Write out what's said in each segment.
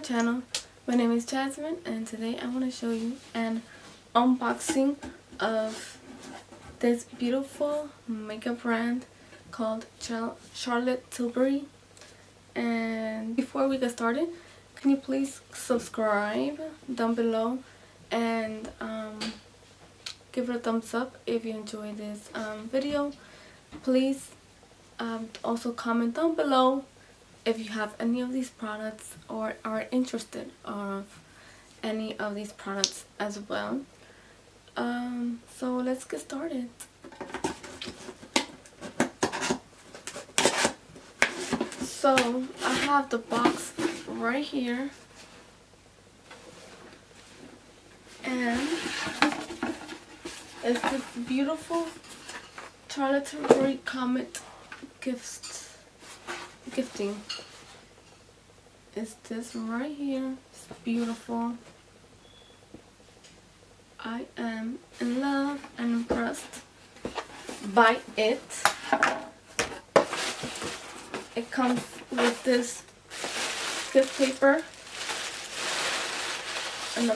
channel. My name is Jasmine and today I want to show you an unboxing of this beautiful makeup brand called Charlotte Tilbury. And before we get started, can you please subscribe down below and give it a thumbs up if you enjoy this video. Please also comment down below if you have any of these products or are interested of any of these products as well. So let's get started. So I have the box right here, and it's this beautiful Charlotte Tilbury Comet gifting. It's this right here. It's beautiful. I am in love and impressed by it. It comes with this gift paper and a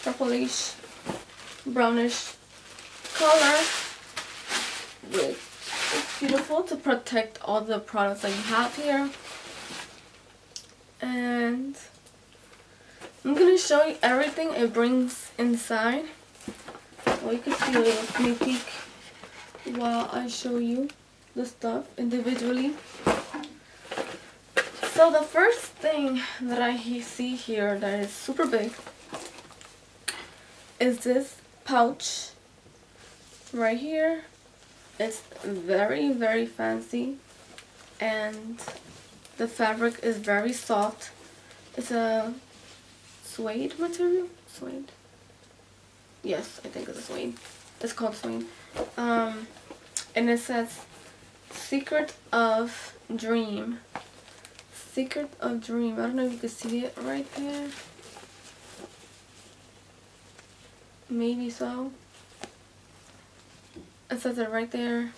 purplish brownish color, which is beautiful to protect all the products that you have here. And I'm gonna show you everything it brings inside. Well, you can see a little sneak peek while I show you the stuff individually. So the first thing that I see here that is super big is this pouch right here. It's very, very fancy, and the fabric is very soft. It's a suede material. Suede. Yes, I think it's a suede. It's called suede. And it says Secret of Dream. Secret of Dream. I don't know if you can see it right there. Maybe so. It says it right there.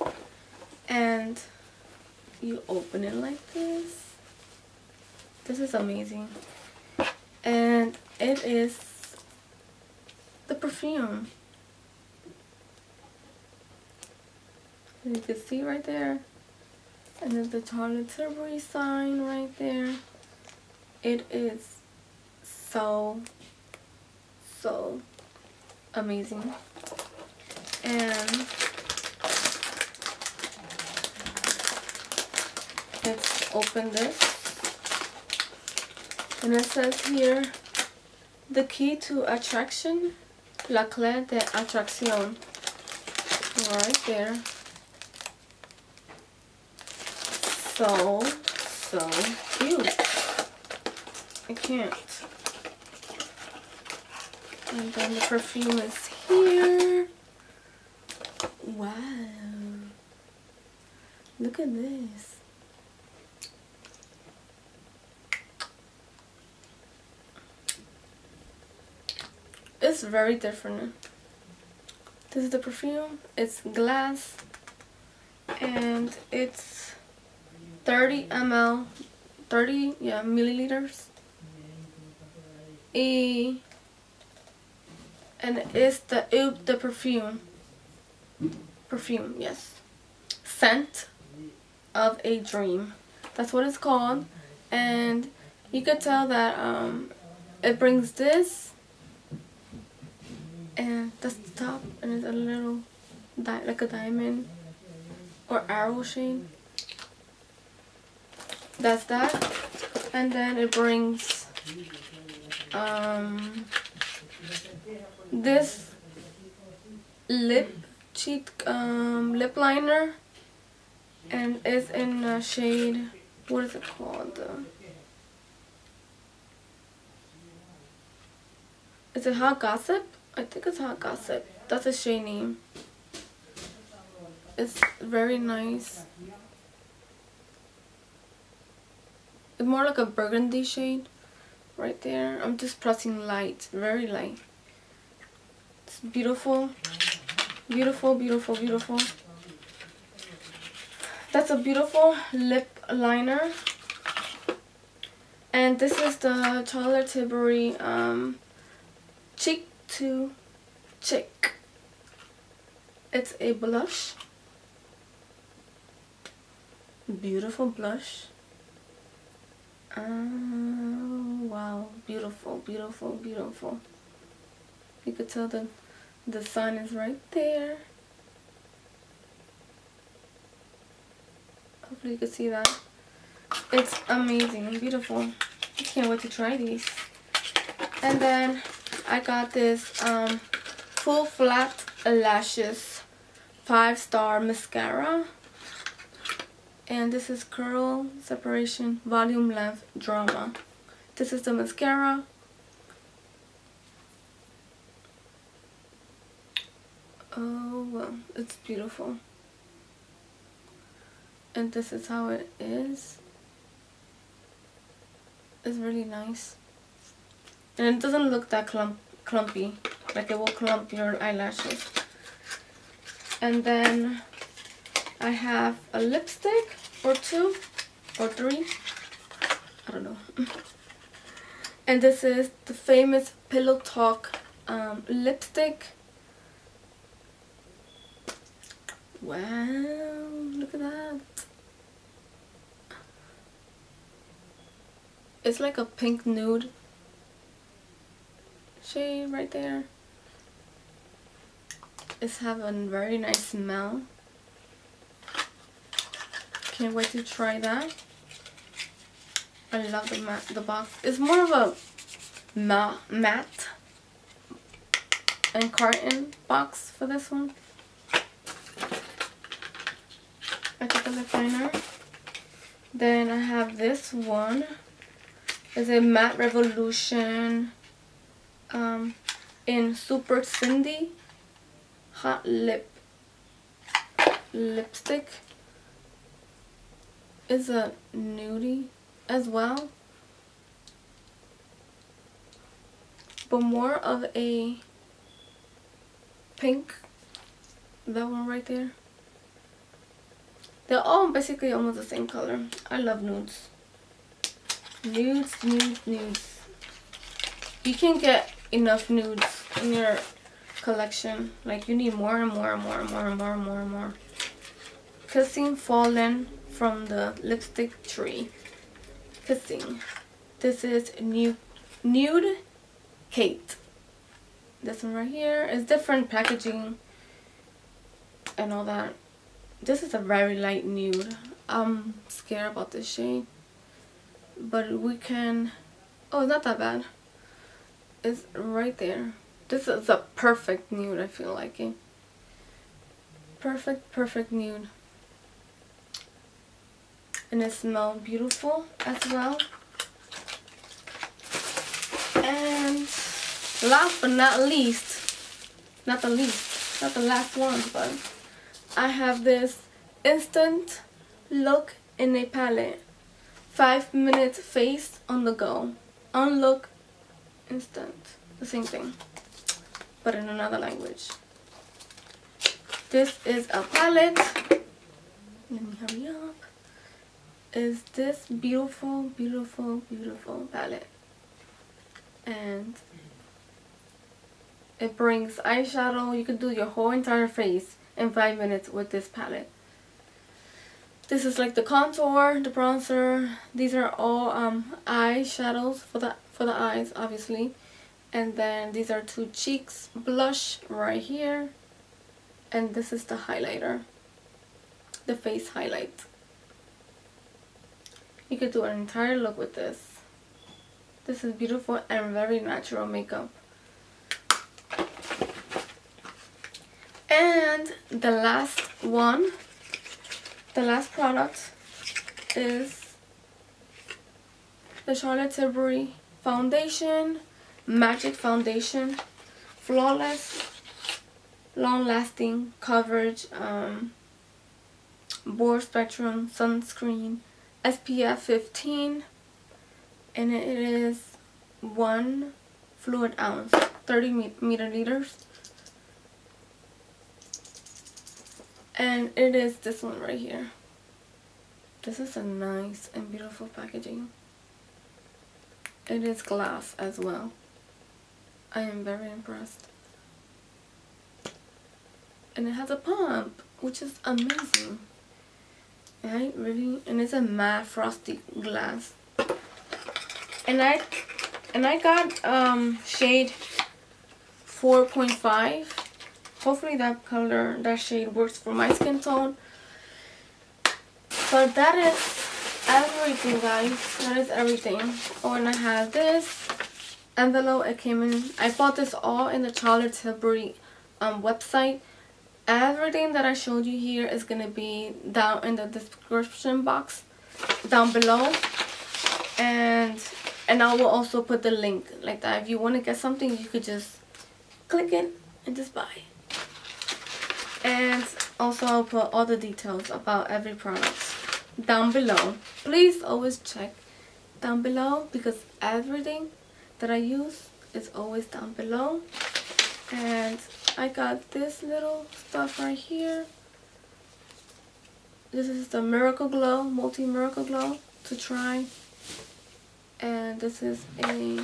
And you open it like this. This is amazing. And it is the perfume. You can see right there. And there's the Charlotte Tilbury sign right there. It is so amazing. And let's open this. And it says here, the key to attraction, la clé de attracción. Right there. So cute. I can't. And then the perfume is here. Wow. Look at this. It's very different. This is the perfume. It's glass, and it's 30 ml, 30 milliliters. And it's the perfume, yes, Scent of a Dream. That's what it's called. And you could tell that it brings this. And that's the top, and it's a little like a diamond or arrow shape. That's that. And then it brings this lip liner, and it's in a shade, what is it called? Is it Hot Gossip? I think it's Hot Gossip. That's a shade name. It's very nice. It's more like a burgundy shade right there. I'm just pressing light, very light. It's beautiful. Beautiful, beautiful, beautiful. That's a beautiful lip liner. And this is the Charlotte Tilbury Cheek to Chick. It's a blush. Beautiful blush. Wow, beautiful, beautiful, beautiful. You could tell the sun is right there. Hopefully you can see that. It's amazing and beautiful. I can't wait to try these. And then I got this full flat lashes 5-star mascara. And this is Curl Separation Volume Length Drama. This is the mascara. Oh well, it's beautiful. And this is how it is. It's really nice. And it doesn't look that clumpy. Like it will clump your eyelashes. And then I have a lipstick or 2 or 3. I don't know. And this is the famous Pillow Talk lipstick. Wow, look at that. It's like a pink nude shade right there. It's having a very nice smell. Can't wait to try that. I love the box. It's more of a matte and carton box for this one. I took a lip liner. Then I have this one. It's a Matte Revolution in Super Sindy Hot Lipstick. It's a nudie as well, but more of a pink. That one right there. They're all basically almost the same color. I love nudes. Nudes, nudes, nudes. You can't get enough nudes in your collection. Like, you need more and more and more and more and more and more and more. Kissing Fallen from the Lipstick Tree. Kissing. This is Nude Kate. This one right here is different packaging and all that. This is a very light nude. I'm scared about this shade. But we can... Oh, it's not that bad. It's right there. This is a perfect nude, I feel like it. Perfect, perfect nude. And it smells beautiful as well. And last but not least, not the last one, but I have this Instant Look in a palette. 5-minute face on the go. Unlook instant. The same thing, but in another language. This is a palette. Let me hurry up. Is this beautiful, beautiful, beautiful palette. And it brings eyeshadow. You can do your whole entire face in 5 minutes with this palette. This is like the contour, the bronzer. These are all eyeshadows for the eyes, obviously. And then these are 2 cheeks, blush right here. And this is the highlighter, the face highlight. You could do an entire look with this. This is beautiful and very natural makeup. And the last one, the last product is the Charlotte Tilbury Foundation, Magic Foundation, Flawless, Long-Lasting Coverage, Broad Spectrum Sunscreen, SPF 15, and it is 1 fluid ounce, 30 milliliters. And it is this one right here. This is a nice and beautiful packaging. it is glass as well. I am very impressed. And it has a pump, which is amazing. Right? Really, and it's a matte frosty glass. And I got shade 4.5. Hopefully that color, that shade works for my skin tone. But that is everything, guys. That is everything. Oh, and I have this envelope. It came in. I bought this all in the Tilbury website. Everything that I showed you here is gonna be down in the description box down below, and I will also put the link like that. If you want to get something, you could just click it and just buy. And also I'll put all the details about every product down below. Please always check down below because everything that I use is always down below. And I got this little stuff right here. This is the Miracle Glow, Multi Miracle Glow to try. And this is a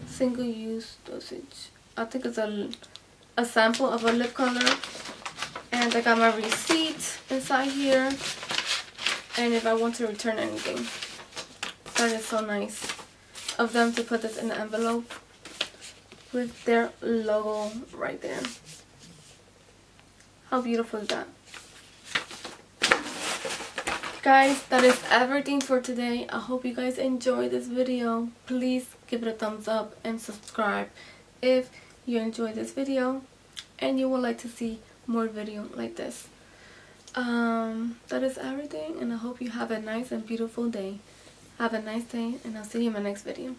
single use dosage. I think it's a sample of a lip color. And I got my receipt inside here. And if I want to return anything. That is so nice of them to put this in the envelope with their logo right there. How beautiful is that? Guys, that is everything for today. I hope you guys enjoyed this video. Please give it a thumbs up and subscribe if you enjoyed this video and you would like to see more video like this. That is everything, and I hope you have a nice and beautiful day. Have a nice day, and I'll see you in my next video.